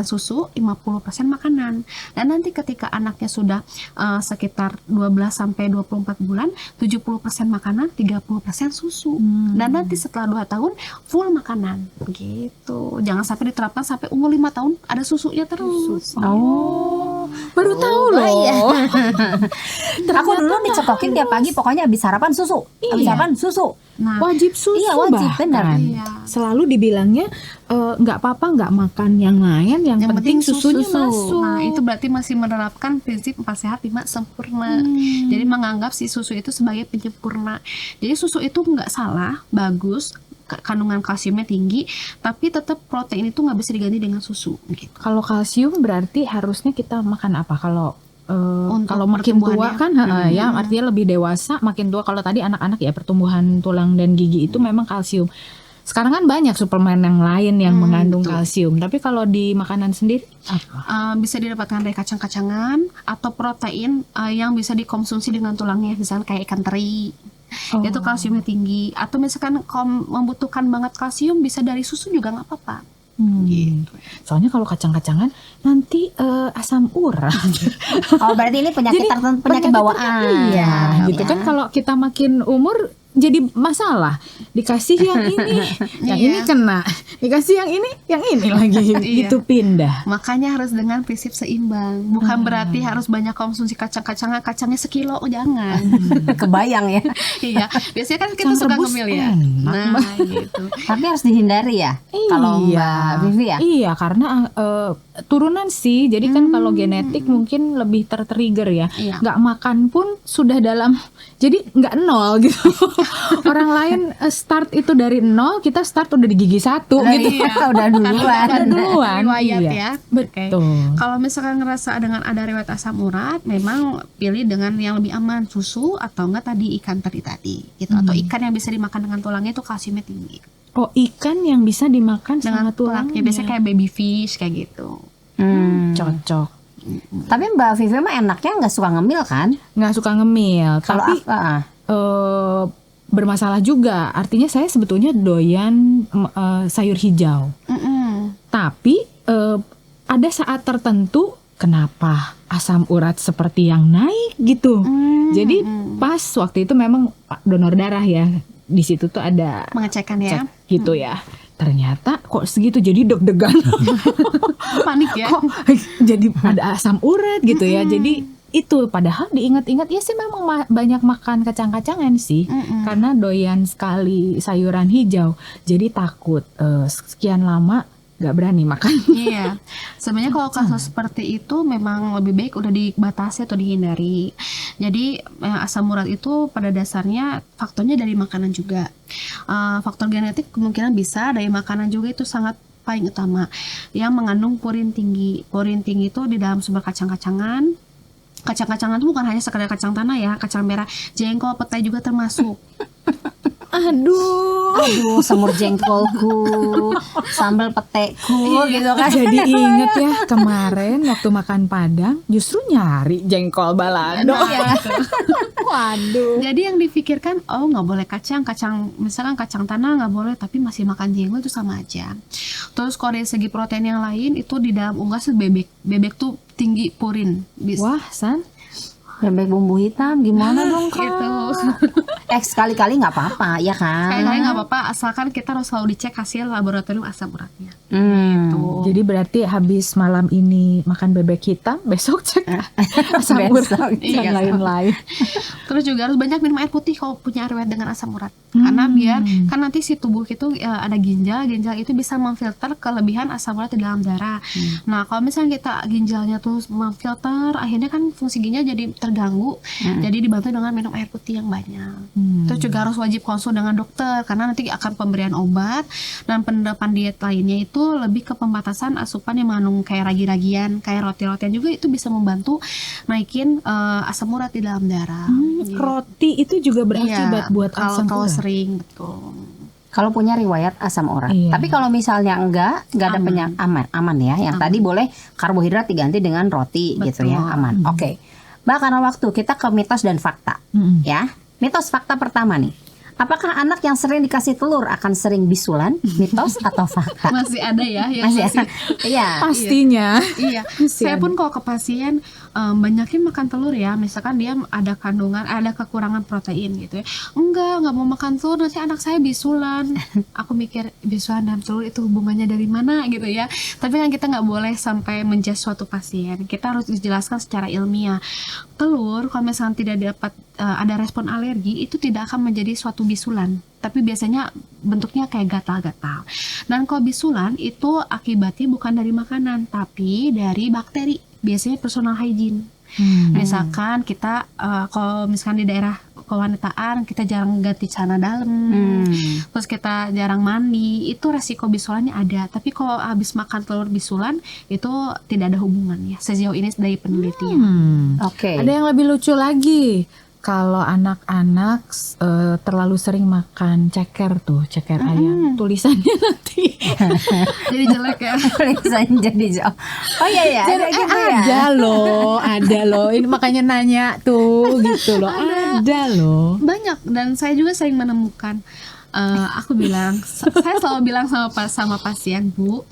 susu, 50% makanan. Dan nanti ketika anaknya sudah sekitar 12 sampai 24 bulan, 70% makanan, 30% susu. Dan nanti setelah 2 tahun full makanan gitu. Jangan sampai diterapkan sampai umur 5 tahun ada susunya terus. Baru tahu loh. Iya. Aku dulu dicekokin tiap pagi, pokoknya habis sarapan susu. Habis sarapan susu. Nah, Wajib susu. Iya, wajib, bahkan. benar. Iya. Selalu dibilangnya nggak apa-apa nggak makan yang lain, yang penting susunya masuk. Nah, itu berarti masih menerapkan prinsip 4 sehat 5 sempurna. Jadi menganggap si susu itu sebagai penyempurna. Jadi susu itu nggak salah, bagus, kandungan kalsiumnya tinggi, tapi tetap protein itu nggak bisa diganti dengan susu gitu. Kalau kalsium berarti harusnya kita makan apa? Kalau makin tua pertumbuhannya. kan ya artinya lebih dewasa, makin tua. Kalau tadi anak-anak ya pertumbuhan tulang dan gigi itu memang kalsium. Sekarang kan banyak suplemen yang lain yang mengandung kalsium. Tapi kalau di makanan sendiri apa? Bisa didapatkan dari kacang-kacangan atau protein yang bisa dikonsumsi dengan tulangnya, misalnya kayak ikan teri. Itu kalsiumnya tinggi. Atau misalkan kalau membutuhkan banget kalsium bisa dari susu juga nggak apa-apa. Gitu. Soalnya kalau kacang-kacangan nanti asam urat. Oh, berarti ini penyakit tertentu, penyakit bawaan. Iya, gitu kan kalau kita makin umur jadi masalah. Dikasih yang ini, yang ini kena. Dikasih yang ini lagi gitu pindah. Makanya harus dengan prinsip seimbang. Bukan berarti harus banyak konsumsi kacang-kacangan, kacangnya sekilo, jangan. Kebayang ya. Iya, biasanya kan kita Kacang suka rebus ngemil ya. enak. Nah, gitu. Tapi harus dihindari ya. Kalau Mbak Vivi ya. Iya, karena turunan sih. Jadi kan kalau genetik mungkin lebih tertrigger ya. Iya. Nggak makan pun sudah dalam, jadi nggak nol gitu. Orang lain start itu dari 0, kita start udah di gigi 1 gitu. Iya, udah duluan. Udah duluan. Riwayat Iya. ya. Betul. Kalau misalkan ngerasa dengan ada riwayat asam urat, memang pilih dengan yang lebih aman, susu atau enggak tadi ikan tadi gitu, atau ikan yang bisa dimakan dengan tulangnya itu kalsiumnya tinggi. Oh, ikan yang bisa dimakan Dengan sama tulangnya. biasanya kayak baby fish kayak gitu. Cocok. Tapi Mbak Vivi mah enaknya nggak suka ngemil kan? Nggak suka ngemil, Kalau tapi bermasalah juga. Artinya saya sebetulnya doyan sayur hijau. Tapi ada saat tertentu kenapa asam urat seperti yang naik gitu. Jadi pas waktu itu memang donor darah ya. Di situ tuh ada Mengecekkan ya. cek gitu ya. Ternyata kok segitu, jadi deg-degan. Panik ya. Kok jadi ada asam urat gitu ya. Jadi itu padahal diingat-ingat ya sih memang banyak makan kacang-kacangan sih. Karena doyan sekali sayuran hijau. Jadi takut sekian lama gak berani makan. Iya, sebenarnya kalau kasus seperti itu memang lebih baik udah dibatasi atau dihindari. Jadi asam urat itu pada dasarnya faktornya dari makanan juga. Faktor genetik kemungkinan bisa, dari makanan juga itu sangat paling utama. Yang mengandung purin tinggi. Purin tinggi itu di dalam sumber kacang-kacangan. Kacang-kacangan itu bukan hanya sekedar kacang tanah ya, kacang merah, jengkol, petai juga termasuk. Aduh, semur jengkolku, sambal petekku gitu kan. jadi inget ya kemarin waktu makan Padang justru nyari jengkol balado. Waduh. Jadi yang difikirkan, oh nggak boleh kacang, misalkan kacang tanah nggak boleh, tapi masih makan jengkol itu sama aja. Terus kalau dari segi protein yang lain itu di dalam unggas bebek tuh tinggi purin. Wah, San. Bebek bumbu hitam gimana dong Kak? Gitu. Sekali-kali nggak apa-apa ya kan? Kayaknya nggak apa-apa, asalkan kita harus selalu dicek hasil laboratorium asam uratnya. Jadi berarti habis malam ini makan bebek hitam, besok cek asam urat Besok, dan iya. lain-lain. Terus juga harus banyak minum air putih kalau punya riwayat dengan asam urat. Karena biar kan nanti si tubuh itu ada ginjal itu bisa memfilter kelebihan asam urat di dalam darah. Nah, kalau misalnya kita ginjalnya tuh memfilter, akhirnya kan fungsi ginjal jadi terganggu. Jadi dibantu dengan minum air putih yang banyak. Terus juga harus wajib konsul dengan dokter karena nanti akan pemberian obat dan penerapan diet lainnya itu lebih ke pembatasan asupan yang mengandung kayak ragi-ragian, kayak roti-rotian juga itu bisa membantu naikin asam urat di dalam darah. Gitu. Roti itu juga berakibat buat asam kalau urat. sering betul. Kalau punya riwayat asam urat. Iya. Tapi kalau misalnya enggak ada penyakit aman ya. Yang tadi boleh karbohidrat diganti dengan roti gitu ya, aman. Oke. Mbak, karena waktu kita ke mitos dan fakta. Ya. Mitos fakta pertama nih. Apakah anak yang sering dikasih telur akan sering bisulan? Mitos atau fakta? Masih ada ya yang Masih masih. Iya. Pastinya. Iya, saya pun kalau ke pasien banyakin makan telur ya, misalkan dia ada kekurangan protein gitu ya, nggak mau makan telur nanti anak saya bisulan. Aku mikir bisulan dan telur itu hubungannya dari mana gitu ya, tapi kan kita nggak boleh sampai menjudge suatu pasien, kita harus dijelaskan secara ilmiah. Telur kalau misalkan tidak dapat ada respon alergi itu tidak akan menjadi suatu bisulan, tapi biasanya bentuknya kayak gatal-gatal. Dan kalau bisulan itu akibatnya bukan dari makanan tapi dari bakteri, biasanya personal hygiene. Misalkan kita kalau misalkan di daerah kewanitaan kita jarang ganti celana dalam, terus kita jarang mandi, itu resiko bisulannya ada. Tapi kalau habis makan telur bisulan itu tidak ada hubungannya sejauh ini dari penelitian. Oke. Ada yang lebih lucu lagi. Kalau anak-anak terlalu sering makan ceker ayam, tulisannya nanti Jadi jelek ya. Tulisan jadi jauh. Oh iya ada gitu ya. ada loh. Ini makanya nanya tuh gitu loh. Ada loh. Banyak, dan saya juga sering menemukan. Saya selalu bilang sama pasien, Bu,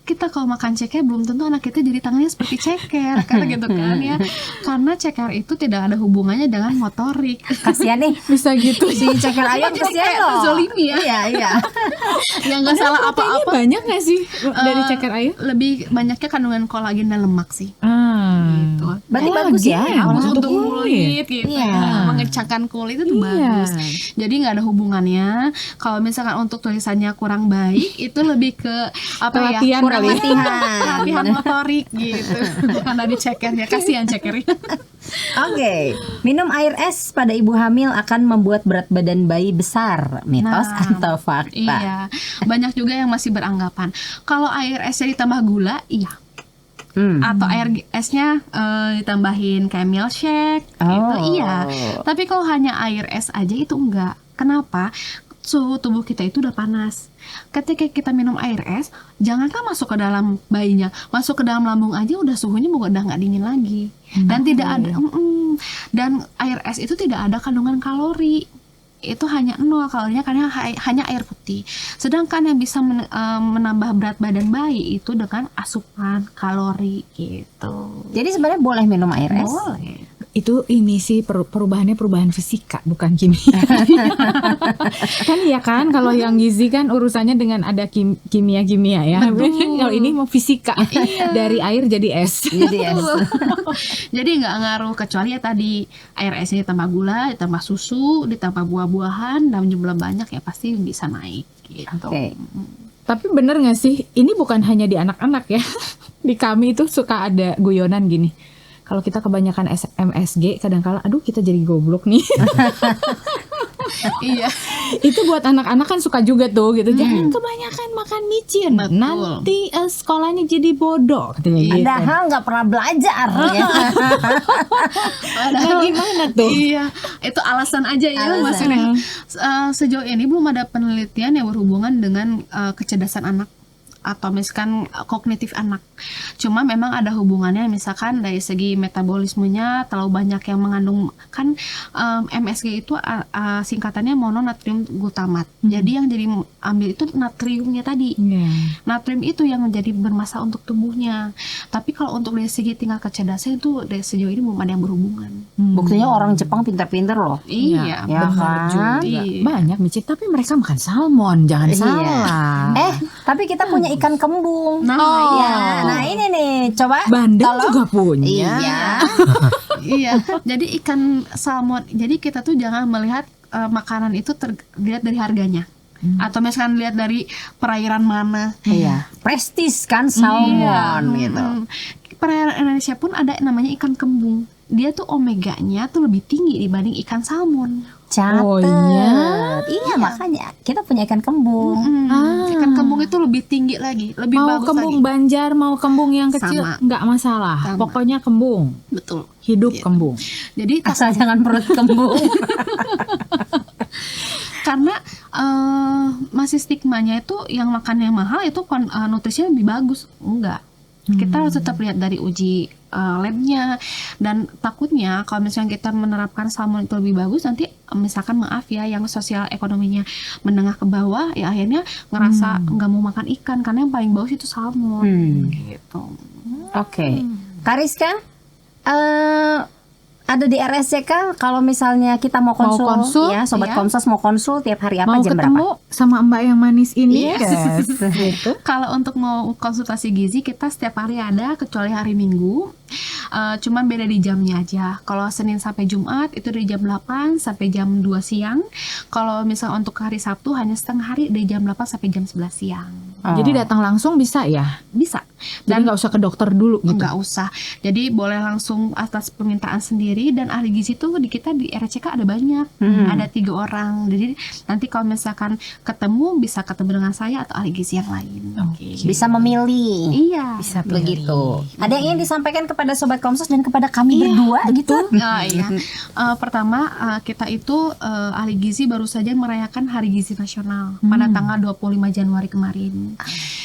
kita kalau makan ceker belum tentu anak kita jadi tangannya seperti ceker, karena gitu kan ya, karena ceker itu tidak ada hubungannya dengan motorik. Kasihan nih Bisa gitu. si ceker ayam, kasihan loh. Terzolimi ya. Iya. Yang nggak salah apa-apa. Banyak nggak sih dari ceker ayam? Lebih banyaknya kandungan kolagen dan lemak sih. Gitu. Berarti bagus ya. Untuk kulit gitu Iya. ya, mengencangkan kulit itu bagus. Jadi nggak ada hubungannya. Kalau misalkan untuk tulisannya kurang baik, itu lebih ke Pelatihan Kurang kali. latihan. motorik gitu. Karena di cekernya, kasihan cekernya. Oke. Minum air es pada ibu hamil akan membuat berat badan bayi besar. Mitos atau fakta? Iya, banyak juga yang masih beranggapan kalau air esnya ditambah gula, iya. Atau air esnya ditambahin kayak milkshake gitu, iya. Tapi kalau hanya air es aja itu enggak. Kenapa? Suhu tubuh kita itu udah panas. Ketika kita minum air es, jangankan masuk ke dalam bayinya, masuk ke dalam lambung aja udah suhunya udah nggak dingin lagi. Dan tidak ada, dan air es itu tidak ada kandungan kalori. Itu hanya 0 kalorinya karena hanya air putih. Sedangkan yang bisa menambah berat badan bayi itu dengan asupan kalori gitu. Jadi sebenarnya boleh minum air es? Boleh. Itu ini sih perubahan fisika bukan kimia. Kan ya kan kalau yang gizi kan urusannya dengan ada kimia ya. Kalau ini mau fisika. Dari air jadi es. Jadi nggak ngaruh, kecuali ya tadi air esnya ditambah gula, ditambah susu, ditambah buah-buahan dan jumlah banyak ya pasti bisa naik gitu. Oke. Tapi bener nggak sih? Ini bukan hanya di anak-anak ya. Di kami itu suka ada guyonan gini. Kalau kita kebanyakan MSG, kadang-kala aduh kita jadi goblok nih. Iya. Itu buat anak-anak kan suka juga tuh gitu. Jangan kebanyakan makan micin. Betul. Nanti sekolahnya jadi bodoh katanya gitu. Padahal nggak pernah belajar. Ya. Nah, gimana tuh? Iya, itu alasan aja ya maksudnya. Sejauh ini belum ada penelitian yang berhubungan dengan kecerdasan anak atau misalkan kognitif anak. Cuma memang ada hubungannya misalkan dari segi metabolismenya terlalu banyak yang mengandung kan MSG itu singkatannya mononatrium glutamat. Jadi yang jadi ambil itu natriumnya tadi. Natrium itu yang menjadi bermasalah untuk tubuhnya. Tapi kalau untuk dari segi tingkat kecerdasan itu dari sejauh ini belum ada yang berhubungan. Buktinya orang Jepang pintar-pintar loh. Iya, ya benar kan? juga. Banyak micin, tapi mereka makan salmon, jangan salah. Tapi kita punya ikan kembung. Nah, iya. Nah ini nih, coba. Bandeng juga punya. Iya. Iya. Jadi ikan salmon. Jadi kita tuh jangan melihat makanan itu dilihat dari harganya. Atau misalkan lihat dari perairan mana. Iya. Prestis kan salmon gitu. Perairan Indonesia pun ada namanya ikan kembung. Dia tuh omeganya tuh lebih tinggi dibanding ikan salmon. Catet. Oh, iya. Iya, makanya kita punya ikan kembung. Ikan kembung itu lebih tinggi lagi, lebih Mau bagus kembung lagi. Banjar, mau kembung yang kecil, Sama. nggak masalah. Sama. Pokoknya kembung, Betul. hidup kembung. Jadi Asal jangan perut kembung. karena masih stigmanya itu yang makan yang mahal itu nutrisinya lebih bagus. Enggak. Kita harus tetap lihat dari uji labnya, dan takutnya kalau misalnya kita menerapkan salmon itu lebih bagus, nanti misalkan maaf ya yang sosial ekonominya menengah ke bawah ya akhirnya ngerasa nggak mau makan ikan karena yang paling bagus itu salmon gitu. Oke. Kariska, ada di RSCK kalau misalnya kita mau konsul, ya sobat iya. Komsos mau konsul tiap hari apa Mau jam ketemu sama Mbak yang manis ini, Yes. guys. Gitu. Kalau untuk mau konsultasi gizi kita setiap hari ada kecuali hari Minggu. Cuman beda di jamnya aja. Kalau Senin sampai Jumat itu dari jam 8 sampai jam 2 siang. Kalau misal untuk hari Sabtu hanya setengah hari dari jam 8 sampai jam 11 siang. Jadi datang langsung bisa ya? Bisa. Dan nggak usah ke dokter dulu gitu. Nggak usah. Jadi boleh langsung atas permintaan sendiri, dan ahli gizi tuh di kita di RCK ada banyak. Ada 3 orang. Jadi nanti kalau misalkan ketemu bisa ketemu dengan saya atau ahli gizi yang lain. Bisa memilih. Iya. Bisa Begitu. Ada yang ingin disampaikan kepada sobat Komsos dan kepada kami berdua gitu? Iya. Pertama kita itu ahli gizi baru saja merayakan Hari Gizi Nasional pada tanggal 25 Januari kemarin.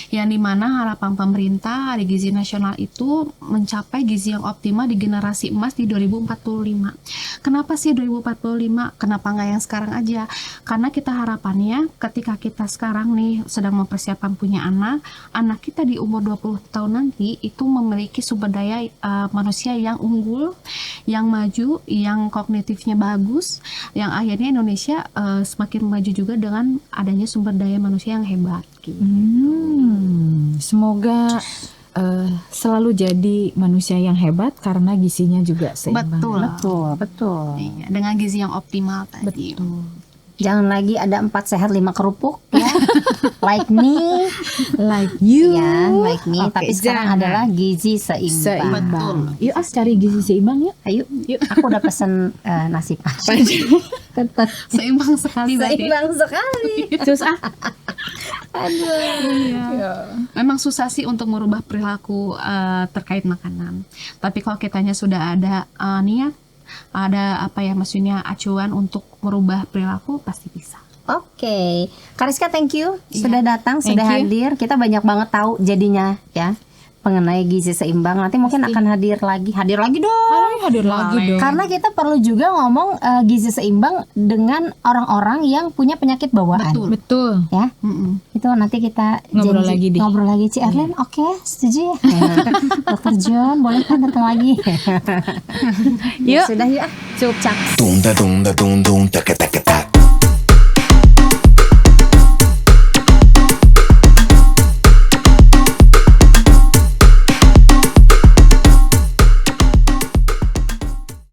Yang dimana harapan pemerintah Hari Gizi Nasional itu mencapai gizi yang optimal di generasi emas di 2045. Kenapa sih 2045? Kenapa nggak yang sekarang aja? Karena kita harapannya ketika kita sekarang nih sedang mempersiapkan punya anak kita di umur 20 tahun nanti itu memiliki sumber daya manusia yang unggul, yang maju, yang kognitifnya bagus, yang akhirnya Indonesia semakin maju juga dengan adanya sumber daya manusia yang hebat. Gitu. Semoga selalu jadi manusia yang hebat karena gizinya juga seimbang. Betul. Iya, dengan gizi yang optimal tadi. Jangan lagi ada 4 sehat 5 kerupuk ya. Like me. Like you. Ya, like me. Oke, Tapi sekarang jangan. adalah gizi seimbang. Betul. Yuk cari gizi seimbang yuk. Ayo, aku udah pesen nasi padang. Seimbang sekali berarti. Seimbang sekali. Terus Memang susah sih untuk merubah perilaku terkait makanan. Tapi kalau kitanya sudah ada niat, ada maksudnya acuan untuk merubah perilaku, pasti bisa. Oke, Kariska thank you sudah datang, Thank sudah you. hadir. Kita banyak banget tahu jadinya ya mengenai gizi seimbang. Nanti mungkin akan hadir lagi dong. hadir lagi dong. Karena kita perlu juga ngomong gizi seimbang dengan orang-orang yang punya penyakit bawaan. Betul. Ya, itu nanti kita Ngobrol lagi, Di. ngobrol lagi. Ci Erlin, oke, setuju ya. Dokter John, boleh kan datang lagi? Yuk. Sudah yuk. Cukup cak. Tung da tung da tung tung taka taka ta.